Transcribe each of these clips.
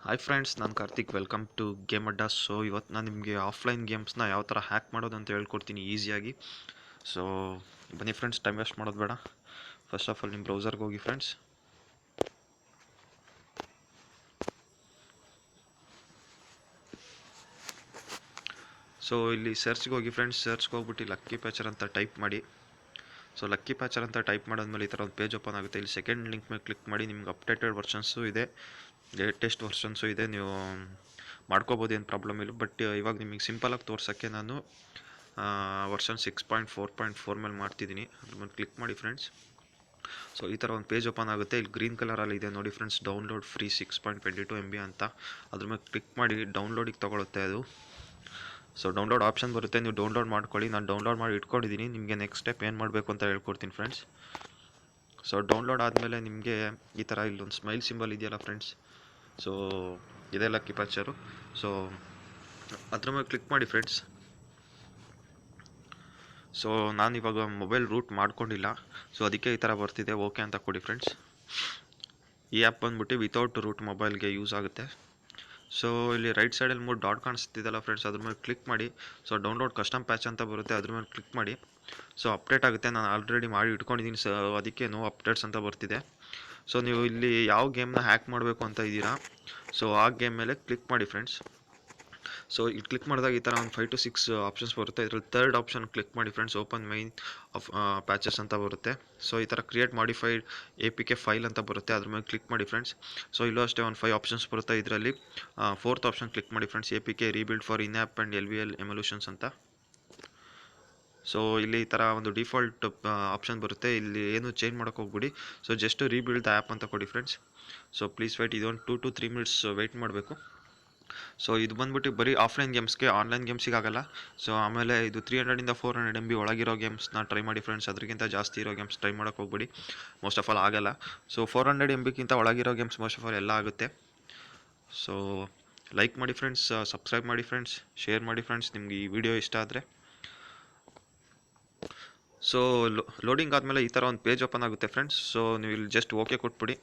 Hi friends, ನಾನು Karthik. Welcome to game ಅಡ್ಡಾ. So ಇವತ್ತು ನಾನು ನಿಮಗೆ ಆಫ್ಲೈನ್ ಗೇಮ್ಸ್ನ ಯಾವ ಥರ ಹ್ಯಾಕ್ ಮಾಡೋದು ಅಂತ ಹೇಳ್ಕೊಡ್ತೀನಿ ಈಸಿಯಾಗಿ. ಸೊ ಬನ್ನಿ ಫ್ರೆಂಡ್ಸ್, ಟೈಮ್ ವೇಸ್ಟ್ ಮಾಡೋದು ಬೇಡ. ಫಸ್ಟ್ ಆಫ್ ಆಲ್ ನಿಮ್ಮ ಬ್ರೌಸರ್ಗೆ ಹೋಗಿ ಫ್ರೆಂಡ್ಸ್. ಸೊ ಇಲ್ಲಿ ಸರ್ಚ್ಗೆ ಹೋಗಿ ಫ್ರೆಂಡ್ಸ್. ಸರ್ಚ್ಗೆ ಹೋಗ್ಬಿಟ್ಟು ಲಕ್ಕಿ ಪ್ಯಾಚರ್ ಅಂತ ಟೈಪ್ ಮಾಡಿ. ಸೊ ಲಕ್ಕಿ ಪ್ಯಾಚರ್ ಅಂತ ಟೈಪ್ ಮಾಡಾದ್ಮೇಲೆ ಈ ಥರ ಒಂದು ಪೇಜ್ ಓಪನ್ ಆಗುತ್ತೆ. ಇಲ್ಲಿ ಸೆಕೆಂಡ್ ಲಿಂಕ್ ಮೇಲೆ ಕ್ಲಿಕ್ ಮಾಡಿ. ನಿಮ್ಗೆ ಅಪ್ಡೇಟೆಡ್ ವರ್ಷನ್ಸು ಇದೆ, ಲೇಟೆಸ್ಟ್ ವರ್ಷನ್ಸು ಇದೆ, ನೀವು ಮಾಡ್ಕೋಬೋದು, ಏನು ಪ್ರಾಬ್ಲಮ್ ಇಲ್ಲ. ಬಟ್ ಇವಾಗ ನಿಮಗೆ ಸಿಂಪಲಾಗಿ ತೋರ್ಸೋಕ್ಕೆ ನಾನು ವರ್ಷನ್ 6.4.4 ಮೇಲೆ ಮಾಡ್ತಿದ್ದೀನಿ. ಅದ್ರ ಮೇಲೆ ಕ್ಲಿಕ್ ಮಾಡಿ ಫ್ರೆಂಡ್ಸ್. ಸೊ ಈ ಥರ ಒಂದು ಪೇಜ್ ಓಪನ್ ಆಗುತ್ತೆ. ಇಲ್ಲಿ ಗ್ರೀನ್ ಕಲರಲ್ಲಿ ಇದೆ ನೋಡಿ ಫ್ರೆಂಡ್ಸ್, ಡೌನ್ಲೋಡ್ ಫ್ರೀ 6.22 MB ಅಂತ. ಅದ್ರ ಮೇಲೆ ಕ್ಲಿಕ್ ಮಾಡಿ ಡೌನ್ಲೋಡಿಗೆ ತೊಗೊಳುತ್ತೆ ಅದು. ಸೊ ಡೌನ್ಲೋಡ್ ಆಪ್ಷನ್ ಬರುತ್ತೆ, ನೀವು ಡೌನ್ಲೋಡ್ ಮಾಡ್ಕೊಳ್ಳಿ. ನಾನು ಡೌನ್ಲೋಡ್ ಮಾಡಿ ಇಟ್ಕೊಂಡಿದ್ದೀನಿ. ನಿಮಗೆ ನೆಕ್ಸ್ಟ್ ಸ್ಟೆಪ್ ಏನು ಮಾಡಬೇಕು ಅಂತ ಹೇಳ್ಕೊಡ್ತೀನಿ ಫ್ರೆಂಡ್ಸ್. ಸೊ ಡೌನ್ಲೋಡ್ ಆದಮೇಲೆ ನಿಮಗೆ ಈ ಥರ ಇಲ್ಲೊಂದು ಸ್ಮೈಲ್ ಸಿಂಬಲ್ ಇದೆಯಲ್ಲ ಫ್ರೆಂಡ್ಸ್, ಸೊ ಇದೇ ಲಕ್ಕಿ ಪ್ಯಾಚರು. ಸೊ ಅದ್ರ ಮೇಲೆ ಕ್ಲಿಕ್ ಮಾಡಿ ಫ್ರೆಂಡ್ಸ್. ಸೊ ನಾನು ಇವಾಗ ಮೊಬೈಲ್ ರೂಟ್ ಮಾಡ್ಕೊಂಡಿಲ್ಲ, ಸೊ ಅದಕ್ಕೆ ಈ ಥರ ಬರ್ತಿದೆ. ಓಕೆ ಅಂತ ಕೊಡಿ ಫ್ರೆಂಡ್ಸ್. ಈ ಆ್ಯಪ್ ಬಂದ್ಬಿಟ್ಟು ವಿತೌಟ್ ರೂಟ್ ಮೊಬೈಲ್ಗೆ ಯೂಸ್ ಆಗುತ್ತೆ. ಸೊ ಇಲ್ಲಿ ರೈಟ್ ಸೈಡಲ್ಲಿ 3 ಡಾಟ್ ಕಾಣಿಸ್ತಿದ್ದಲ್ಲ ಫ್ರೆಂಡ್ಸ್, ಅದ್ರ ಮೇಲೆ ಕ್ಲಿಕ್ ಮಾಡಿ. ಸೊ ಡೌನ್ಲೋಡ್ ಕಸ್ಟಮ್ ಪ್ಯಾಚ್ ಅಂತ ಬರುತ್ತೆ, ಅದ್ರ ಮೇಲೆ ಕ್ಲಿಕ್ ಮಾಡಿ. ಸೊ ಅಪ್ಡೇಟ್ ಆಗುತ್ತೆ. ನಾನು ಆಲ್ರೆಡಿ ಮಾಡಿ ಇಟ್ಕೊಂಡಿದ್ದೀನಿ, ಸೊ ಅದಕ್ಕೆ ನೋ ಅಪ್ಡೇಟ್ಸ್ ಅಂತ ಬರ್ತಿದೆ. ಸೊ ನೀವು ಇಲ್ಲಿ ಯಾವ ಗೇಮ್ನ ಹ್ಯಾಕ್ ಮಾಡಬೇಕು ಅಂತ ಇದ್ದೀರಾ, ಸೊ ಆ ಗೇಮ್ ಮೇಲೆ ಕ್ಲಿಕ್ ಮಾಡಿ ಫ್ರೆಂಡ್ಸ್. ಸೊ ಇಲ್ಲಿ ಕ್ಲಿಕ್ ಮಾಡಿದಾಗ ಈ ಥರ ಒಂದು 5 to 6 ಆಪ್ಷನ್ಸ್ ಬರುತ್ತೆ. ಇದರಲ್ಲಿ ಥರ್ಡ್ ಆಪ್ಷನ್ ಕ್ಲಿಕ್ ಮಾಡಿ friends. Open main of patches ಅಂತ ಬರುತ್ತೆ. ಸೊ ಈ ಥರ ಕ್ರಿಯೇಟ್ ಮಾಡಿಫೈಡ್ APK ಫೈಲ್ ಅಂತ ಬರುತ್ತೆ, ಅದ್ರ ಮೇಲೆ ಕ್ಲಿಕ್ ಮಾಡಿ ಫ್ರೆಂಡ್ಸ್. ಸೊ ಇಲ್ಲೂ ಅಷ್ಟೇ ಒಂದು 5 ಆಪ್ಷನ್ಸ್ ಬರುತ್ತೆ. ಇದರಲ್ಲಿ ಫೋರ್ತ್ ಆಪ್ಷನ್ ಕ್ಲಿಕ್ ಮಾಡಿ friends, APK rebuild for in app and LVL ಎಮಲ್ಯೂಷನ್ಸ್ ಅಂತ. ಸೊ ಇಲ್ಲಿ ಈ ಥರ ಒಂದು ಡಿಫಾಲ್ಟ್ ಆಪ್ಷನ್ ಬರುತ್ತೆ, ಇಲ್ಲಿ ಏನು ಚೇಂಜ್ ಮಾಡೋಕ್ಕೆ ಹೋಗ್ಬಿಡಿ. So just rebuild the app ಅಂತ ಕೊಡಿ ಫ್ರೆಂಡ್ಸ್. ಸೊ ಪ್ಲೀಸ್ ವೆಯ್ಟ್, ಇದೊಂದು 2 to 3 minutes ವೆಯ್ಟ್ ಮಾಡಬೇಕು. ಸೊ ಇದು ಬಂದ್ಬಿಟ್ಟು ಬರೀ ಆಫ್ಲೈನ್ ಗೇಮ್ಸ್ಗೆ, ಆನ್ಲೈನ್ ಗೇಮ್ಸಿಗೆ ಆಗಲ್ಲ. ಸೊ ಆಮೇಲೆ ಇದು 300 to 400 MB ಒಳಗಿರೋ ಗೇಮ್ಸ್ನ ಟ್ರೈ ಮಾಡಿ ಫ್ರೆಂಡ್ಸ್. ಅದಕ್ಕಿಂತ ಜಾಸ್ತಿ ಇರೋ ಗೇಮ್ಸ್ ಟ್ರೈ ಮಾಡೋಕ್ಕೆ ಹೋಗ್ಬಿಡಿ, ಮೋಸ್ಟ್ ಆಫ್ ಆಲ್ ಆಗಲ್ಲ. ಸೊ 400 MBಗಿಂತ ಒಳಗಿರೋ ಗೇಮ್ಸ್ ಮೋಸ್ಟ್ ಆಫ್ ಆಲ್ ಎಲ್ಲ ಆಗುತ್ತೆ. ಸೊ ಲೈಕ್ ಮಾಡಿ ಫ್ರೆಂಡ್ಸ್, ಸಬ್ಸ್ಕ್ರೈಬ್ ಮಾಡಿ ಫ್ರೆಂಡ್ಸ್, ಶೇರ್ ಮಾಡಿ ಫ್ರೆಂಡ್ಸ್ ನಿಮ್ಗೆ ಈ ವಿಡಿಯೋ ಇಷ್ಟ ಆದರೆ. ಸೊ ಲೋಡಿಂಗ್ ಆದಮೇಲೆ ಈ ಥರ ಒಂದು ಪೇಜ್ ಓಪನ್ ಆಗುತ್ತೆ ಫ್ರೆಂಡ್ಸ್. ಸೊ ನೀವು ಇಲ್ಲಿ ಜಸ್ಟ್ ಓಕೆ ಕೊಟ್ಬಿಡಿ.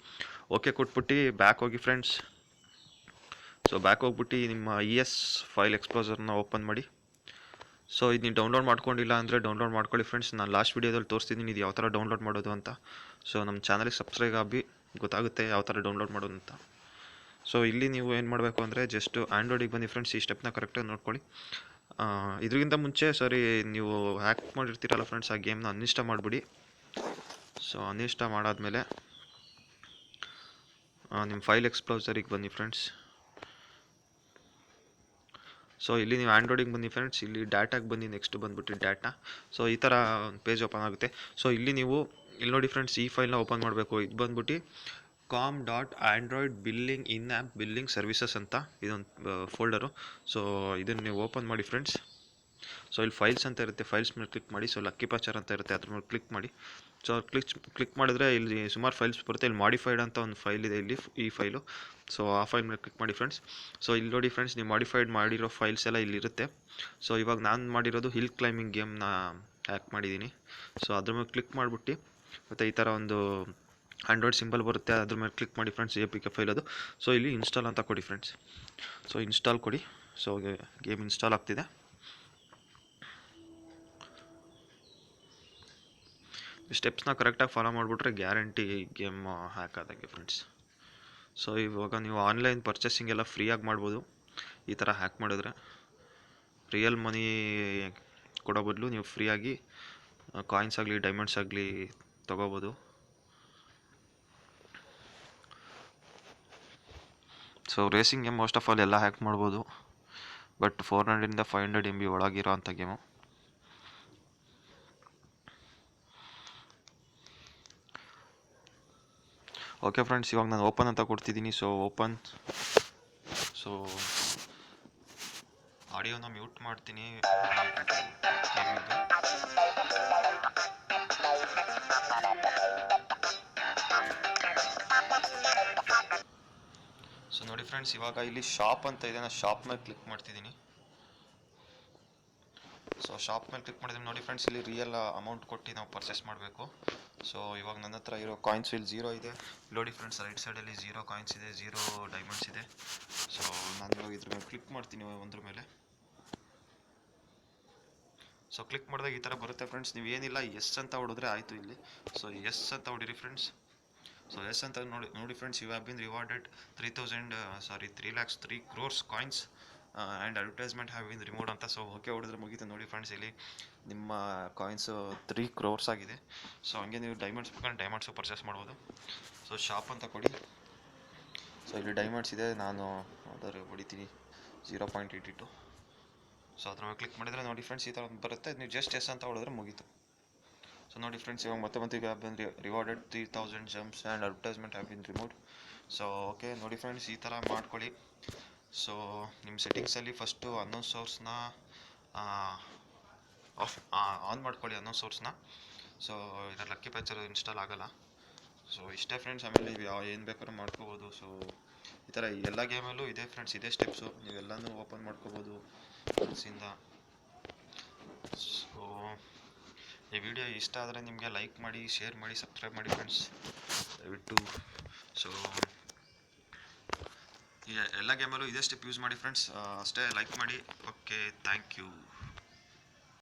ಓಕೆ ಕೊಟ್ಬಿಟ್ಟು ಬ್ಯಾಕ್ ಹೋಗಿ ಫ್ರೆಂಡ್ಸ್. ಸೊ ಬ್ಯಾಕ್ ಹೋಗ್ಬಿಟ್ಟು ನಿಮ್ಮ ES ಫೈಲ್ ಎಕ್ಸ್ಪ್ಲೋರರ್ನ ಓಪನ್ ಮಾಡಿ. ಸೊ ಇದು ನೀವು ಡೌನ್ಲೋಡ್ ಮಾಡ್ಕೊಂಡಿಲ್ಲ ಅಂದರೆ ಡೌನ್ಲೋಡ್ ಮಾಡ್ಕೊಳ್ಳಿ ಫ್ರೆಂಡ್ಸ್. ನಾನು ಲಾಸ್ಟ್ ವೀಡಿಯೋದಲ್ಲಿ ತೋರಿಸ್ತಿದ್ದೀನಿ ಇದು ಯಾವ ಥರ ಡೌನ್ಲೋಡ್ ಮಾಡೋದು ಅಂತ. ಸೊ ನಮ್ಮ ಚಾನಲ್ಗೆ ಸಬ್ಸ್ಕ್ರೈಬ್ ಆಗಿ ಗೊತ್ತಾಗುತ್ತೆ ಯಾವ ಥರ ಡೌನ್ಲೋಡ್ ಮಾಡೋದು ಅಂತ. ಸೊ ಇಲ್ಲಿ ನೀವು ಏನು ಮಾಡಬೇಕು ಅಂದರೆ ಜಸ್ಟ್ ಆ್ಯಂಡ್ರಾಯ್ಡಿಗೆ ಬನ್ನಿ ಫ್ರೆಂಡ್ಸ್. ಈ ಸ್ಟೆಪ್ನ ಕರೆಕ್ಟಾಗಿ ನೋಡ್ಕೊಳ್ಳಿ. ಇದರಿಂದ ಮುಂಚೆ ನೀವು ಹ್ಯಾಕ್ ಮಾಡಿರ್ತೀರಲ್ಲ ಫ್ರೆಂಡ್ಸ್, ಆ ಗೇಮ್ನ ಅನ್ಇನ್ಸ್ಟಾಲ್ ಮಾಡಿಬಿಡಿ. ಸೊ ಅನ್ಇನ್ಸ್ಟಾಲ್ ಮಾಡಾದಮೇಲೆ ನಿಮ್ಮ ಫೈಲ್ ಎಕ್ಸ್ಪ್ಲೋರರಿಗೆ ಬನ್ನಿ ಫ್ರೆಂಡ್ಸ್. ಸೊ ಇಲ್ಲಿ ನೀವು ಆ್ಯಂಡ್ರಾಯ್ಡಿಗೆ ಬನ್ನಿ ಫ್ರೆಂಡ್ಸ್. ಇಲ್ಲಿ ಡಾಟಾಗೆ ಬನ್ನಿ, ನೆಕ್ಸ್ಟ್ ಬಂದುಬಿಟ್ಟು ಡಾಟಾ. ಸೊ ಈ ಥರ ಪೇಜ್ ಓಪನ್ ಆಗುತ್ತೆ. ಸೊ ಇಲ್ಲಿ ನೀವು ಇಲ್ಲಿ ನೋಡಿ ಫ್ರೆಂಡ್ಸ್, ಈ ಫೈಲ್ನ ಓಪನ್ ಮಾಡಬೇಕು. ಇದು ಬಂದ್ಬಿಟ್ಟು com.android billing in app billing services ಅಂತ ಇದೊಂದು ಫೋಲ್ಡರು. ಸೊ ಇದನ್ನು ನೀವು ಓಪನ್ ಮಾಡಿ ಫ್ರೆಂಡ್ಸ್. ಸೊ ಇಲ್ಲಿ ಫೈಲ್ಸ್ ಅಂತ ಇರುತ್ತೆ, ಫೈಲ್ಸ್ ಮೇಲೆ ಕ್ಲಿಕ್ ಮಾಡಿ. ಸೊ ಲಕ್ಕಿ ಪ್ಯಾಚರ್ ಅಂತ ಇರುತ್ತೆ, ಅದ್ರ ಮೇಲೆ ಕ್ಲಿಕ್ ಮಾಡಿ. ಸೊ ಕ್ಲಿಕ್ ಮಾಡಿದ್ರೆ ಇಲ್ಲಿ ಸುಮಾರು ಫೈಲ್ಸ್ ಬರುತ್ತೆ. ಇಲ್ಲಿ ಮಾಡಿಫೈಡ್ ಅಂತ ಒಂದು ಫೈಲ್ ಇದೆ, ಇಲ್ಲಿ ಈ ಫೈಲು. ಸೊ ಆ ಫೈಲ್ ಮೇಲೆ ಕ್ಲಿಕ್ ಮಾಡಿ ಫ್ರೆಂಡ್ಸ್. ಸೊ ಇಲ್ಲಿ ನೋಡಿ ಫ್ರೆಂಡ್ಸ್, ನೀವು ಮಾಡಿಫೈಡ್ ಮಾಡಿರೋ ಫೈಲ್ಸ್ ಎಲ್ಲ ಇಲ್ಲಿರುತ್ತೆ. ಸೊ ಇವಾಗ ನಾನು ಮಾಡಿರೋದು ಹಿಲ್ ಕ್ಲೈಂಬಿಂಗ್ ಗೇಮ್ನ ಹ್ಯಾಕ್ ಮಾಡಿದ್ದೀನಿ. ಸೊ ಅದ್ರ ಮೇಲೆ ಕ್ಲಿಕ್ ಮಾಡಿಬಿಟ್ಟು ಮತ್ತು ಈ ಥರ ಒಂದು ಆ್ಯಂಡ್ರಾಯ್ಡ್ ಸಿಂಬಲ್ ಬರುತ್ತೆ, ಅದ್ರ ಮೇಲೆ ಕ್ಲಿಕ್ ಮಾಡಿ ಫ್ರೆಂಡ್ಸ್. APK ಫೈಲ್ ಅದು. ಸೊ ಇಲ್ಲಿ ಇನ್ಸ್ಟಾಲ್ ಅಂತ ಕೊಡಿ ಫ್ರೆಂಡ್ಸ್. ಸೊ ಇನ್ಸ್ಟಾಲ್ ಕೊಡಿ. ಸೊ ಗೇಮ್ ಇನ್ಸ್ಟಾಲ್ ಆಗ್ತಿದೆ. ಸ್ಟೆಪ್ಸ್ನ ಕರೆಕ್ಟಾಗಿ ಫಾಲೋ ಮಾಡಿಬಿಟ್ರೆ ಗ್ಯಾರಂಟಿ ಗೇಮ್ ಹ್ಯಾಕ್ ಆದಂಗೆ ಫ್ರೆಂಡ್ಸ್. ಸೊ ಇವಾಗ ನೀವು ಆನ್ಲೈನ್ ಪರ್ಚೇಸಿಂಗ್ ಎಲ್ಲ ಫ್ರೀಯಾಗಿ ಮಾಡ್ಬೋದು ಈ ಥರ ಹ್ಯಾಕ್ ಮಾಡಿದ್ರೆ. ರಿಯಲ್ ಮನಿ ಕೊಡೋ ಬದಲು ನೀವು ಫ್ರೀಯಾಗಿ ಕಾಯಿನ್ಸ್ ಆಗಲಿ ಡೈಮಂಡ್ಸ್ ಆಗಲಿ ತೊಗೋಬೋದು. So racing game most of all ಎಲ್ಲ ಹ್ಯಾಕ್ ಮಾಡ್ಬೋದು, ಬಟ್ 400 to 500 MB ಒಳಗಿರೋ ಅಂಥ ಗೇಮು. ಓಕೆ ಫ್ರೆಂಡ್ಸ್, ಇವಾಗ ನಾನು ಓಪನ್ ಅಂತ ಕೊಡ್ತಿದ್ದೀನಿ. So open. ಸೊ ಆಡಿಯೋನ ಮ್ಯೂಟ್ ಮಾಡ್ತೀನಿ. ಸೊ ನೋಡಿ ಫ್ರೆಂಡ್ಸ್, ಇವಾಗ ಇಲ್ಲಿ ಶಾಪ್ ಅಂತ ಇದೆ, ನಾನು ಶಾಪ್ ಮೇಲೆ ಕ್ಲಿಕ್ ಮಾಡ್ತಿದ್ದೀನಿ. ಸೊ ಶಾಪ್ ಮೇಲೆ ಕ್ಲಿಕ್ ಮಾಡಿದ್ರೆ ನೋಡಿ ಫ್ರೆಂಡ್ಸ್, ಇಲ್ಲಿ ರಿಯಲ್ ಅಮೌಂಟ್ ಕೊಟ್ಟು ನಾವು ಪರ್ಚೇಸ್ ಮಾಡಬೇಕು. ಸೊ ಇವಾಗ ನನ್ನ ಹತ್ರ ಇರೋ ಕಾಯಿನ್ಸ್ ಇಲ್ಲಿ 0 ಇದೆ. ನೋಡಿ ಫ್ರೆಂಡ್ಸ್, ರೈಟ್ ಸೈಡಲ್ಲಿ 0 ಕಾಯಿನ್ಸ್ ಇದೆ, 0 ಡೈಮಂಡ್ಸ್ ಇದೆ. ಸೊ ನಾನು ಇವಾಗ ಇದ್ರ ಮೇಲೆ ಕ್ಲಿಕ್ ಮಾಡ್ತೀನಿ ಒಂದ್ರ ಮೇಲೆ. ಸೊ ಕ್ಲಿಕ್ ಮಾಡಿದಾಗ ಈ ಥರ ಬರುತ್ತೆ ಫ್ರೆಂಡ್ಸ್. ನೀವು ಏನಿಲ್ಲ ಎಸ್ ಅಂತ ಹೊಡಿದ್ರೆ ಆಯಿತು ಇಲ್ಲಿ. ಸೊ ಎಸ್ ಅಂತ ಹೊಡಿರಿ ಫ್ರೆಂಡ್ಸ್. ಸೊ ಎಸ್ ಅಂತ ನೋಡಿ friends, you have been rewarded 3 crores coins and advertisement have been removed ಅಂತ. ಸೊ ಓಕೆ ಹೊಡಿದ್ರೆ ಮುಗೀತು. ನೋಡಿ ಫ್ರೆಂಡ್ಸ್, ಇಲ್ಲಿ ನಿಮ್ಮ ಕಾಯಿನ್ಸು 3 crores ಆಗಿದೆ. ಸೊ ಹಂಗೆ ನೀವು ಡೈಮಂಡ್ಸ್ ಬೇಕಂದ್ರೆ ಡೈಮಂಡ್ಸು ಪರ್ಚೇಸ್ ಮಾಡ್ಬೋದು. ಸೊ ಶಾಪ್ ಅಂತ ಕೊಡಿ. ಸೊ ಇಲ್ಲಿ ಡೈಮಂಡ್ಸ್ ಇದೆ, ನಾನು ಅದರ ಹೊಡಿತೀನಿ 0.82. ಸೊ ಅದ್ರ ಮೇಲೆ ಕ್ಲಿಕ್ ಮಾಡಿದರೆ ನೋಡಿ ಫ್ರೆಂಡ್ಸ್ ಈ ಥರ ಬರುತ್ತೆ. ನೀವು ಜಸ್ಟ್ ಎಸ್ ಅಂತ ಹೊಡಿದ್ರೆ ಮುಗೀತು. ಸೊ ನೋಡಿ ಫ್ರೆಂಡ್ಸ್, ಇವಾಗ ಮತ್ತೆ have been rewarded 3000 jumps and advertisement have been removed. So okay ನೋಡಿ ಫ್ರೆಂಡ್ಸ್, ಈ ಥರ ಮಾಡ್ಕೊಳ್ಳಿ. ಸೊ ನಿಮ್ಮ ಸೆಟ್ಟಿಂಗ್ಸಲ್ಲಿ ಫಸ್ಟು ಅನ್ನೌನ್ಸ್ ಸೋರ್ಸ್ನ ಆನ್ ಮಾಡ್ಕೊಳ್ಳಿ, ಅನ್ನೌನ್ಸ್ ಸೋರ್ಸ್ನ. ಸೊ ಇದರ ಲಕ್ಕಿ ಪ್ಯಾಚರ್ ಇನ್ಸ್ಟಾಲ್ ಆಗೋಲ್ಲ. ಸೊ ಇಷ್ಟೇ ಫ್ರೆಂಡ್ಸ್. ಆಮೇಲೆ ನೀವು ಏನು ಬೇಕಾದ್ರೂ ಮಾಡ್ಕೋಬೋದು. ಸೊ ಈ ಥರ ಎಲ್ಲ ಗೇಮಲ್ಲೂ ಇದೆ ಫ್ರೆಂಡ್ಸ್, ಇದೇ ಸ್ಟೆಪ್ಸು. ನೀವೆಲ್ಲನೂ ಓಪನ್ ಮಾಡ್ಕೋಬೋದು ಫ್ರೆಂಡ್ಸಿಂದ. ಸೊ ಈ ವಿಡಿಯೋ ಇಷ್ಟ ಆದರೆ ನಿಮಗೆ ಲೈಕ್ ಮಾಡಿ, ಶೇರ್ ಮಾಡಿ, ಸಬ್ಸ್ಕ್ರೈಬ್ ಮಾಡಿ ಫ್ರೆಂಡ್ಸ್ ದಯವಿಟ್ಟು. ಸೊ ಎಲ್ಲ ಗೇಮಲ್ಲೂ ಇದೇ ಸ್ಟೆಪ್ ಯೂಸ್ ಮಾಡಿ ಫ್ರೆಂಡ್ಸ್. ಅಷ್ಟೇ, ಲೈಕ್ ಮಾಡಿ. Okay, thank you.